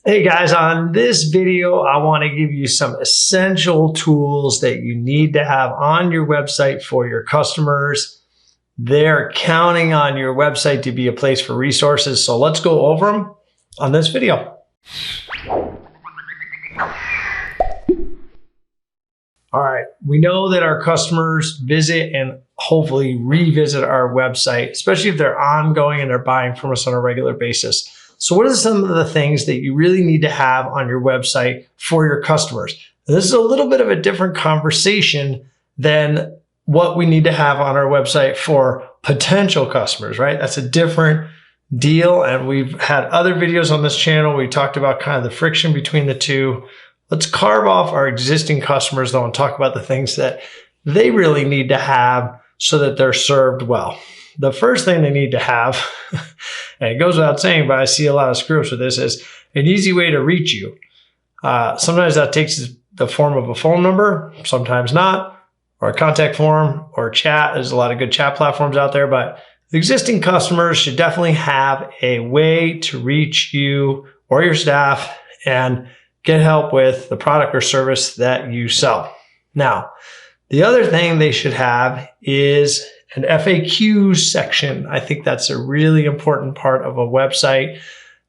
Hey guys, on this video, I want to give you some essential tools that you need to have on your website for your customers. They're counting on your website to be a place for resources. So let's go over them on this video. All right, we know that our customers visit and hopefully revisit our website, especially if they're ongoing and they're buying from us on a regular basis. So what are some of the things that you really need to have on your website for your customers? This is a little bit of a different conversation than what we need to have on our website for potential customers, right? That's a different deal. And we've had other videos on this channel. We talked about kind of the friction between the two. Let's carve off our existing customers though and talk about the things that they really need to have so that they're served well. The first thing they need to have, and it goes without saying, but I see a lot of screw-ups with this, is an easy way to reach you. Sometimes that takes the form of a phone number, sometimes not, or a contact form or chat. There's a lot of good chat platforms out there, but existing customers should definitely have a way to reach you or your staff and get help with the product or service that you sell. Now, the other thing they should have is an FAQ section. I think that's a really important part of a website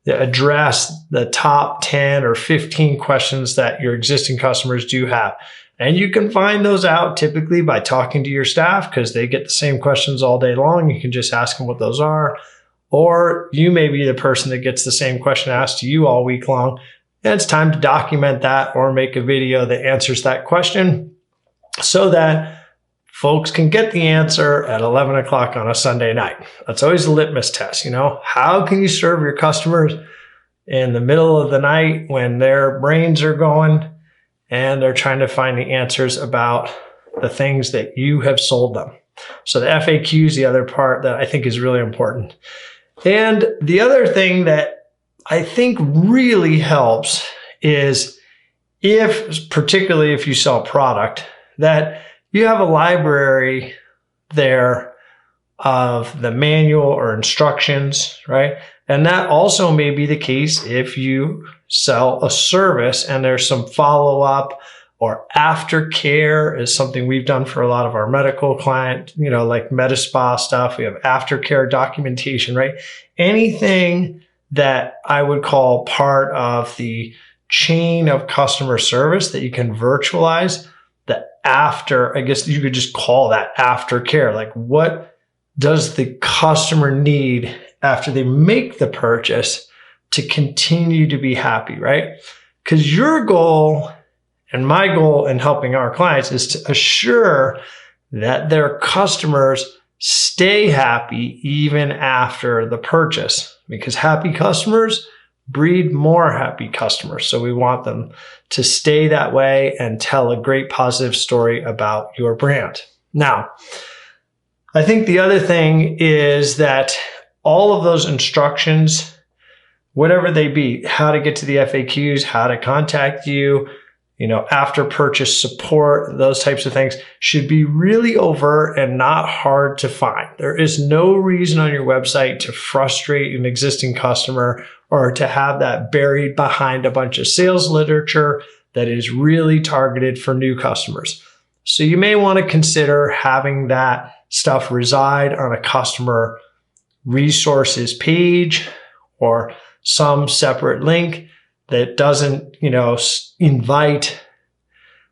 that address the top 10 or 15 questions that your existing customers do have. And you can find those out typically by talking to your staff because they get the same questions all day long. You can just ask them what those are. Or you may be the person that gets the same question asked to you all week long. And it's time to document that or make a video that answers that question so that folks can get the answer at 11 o'clock on a Sunday night. That's always a litmus test, you know? How can you serve your customers in the middle of the night when their brains are going and they're trying to find the answers about the things that you have sold them? So the FAQ is the other part that I think is really important. And the other thing that I think really helps is particularly if you sell product, that you have a library there of the manual or instructions, right? And that also may be the case if you sell a service and there's some follow-up or aftercare is something we've done for a lot of our medical clients, you know, like Medispa stuff. We have aftercare documentation, right? Anything that I would call part of the chain of customer service that you can virtualize. I guess you could just call that aftercare. Like, what does the customer need after they make the purchase to continue to be happy, right? Because your goal and my goal in helping our clients is to assure that their customers stay happy even after the purchase, because happy customers breed more happy customers. So we want them to stay that way and tell a great positive story about your brand. Now, I think the other thing is that all of those instructions, whatever they be, how to get to the FAQs, how to contact you, you know, after purchase support, those types of things should be really overt and not hard to find. There is no reason on your website to frustrate an existing customer or to have that buried behind a bunch of sales literature that is really targeted for new customers. So you may want to consider having that stuff reside on a customer resources page or some separate link that doesn't, you know, invite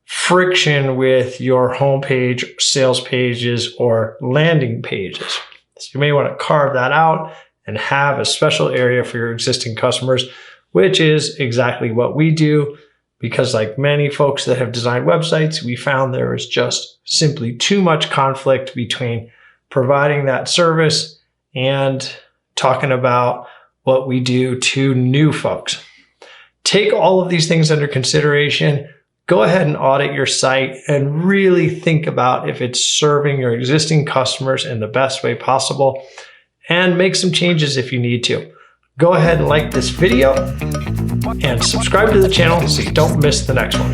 friction with your homepage, sales pages, or landing pages. So you may want to carve that out and have a special area for your existing customers, which is exactly what we do. Because like many folks that have designed websites, we found there is just simply too much conflict between providing that service and talking about what we do to new folks. Take all of these things under consideration. Go ahead and audit your site and really think about if it's serving your existing customers in the best way possible, and make some changes if you need to. Go ahead and like this video and subscribe to the channel so you don't miss the next one.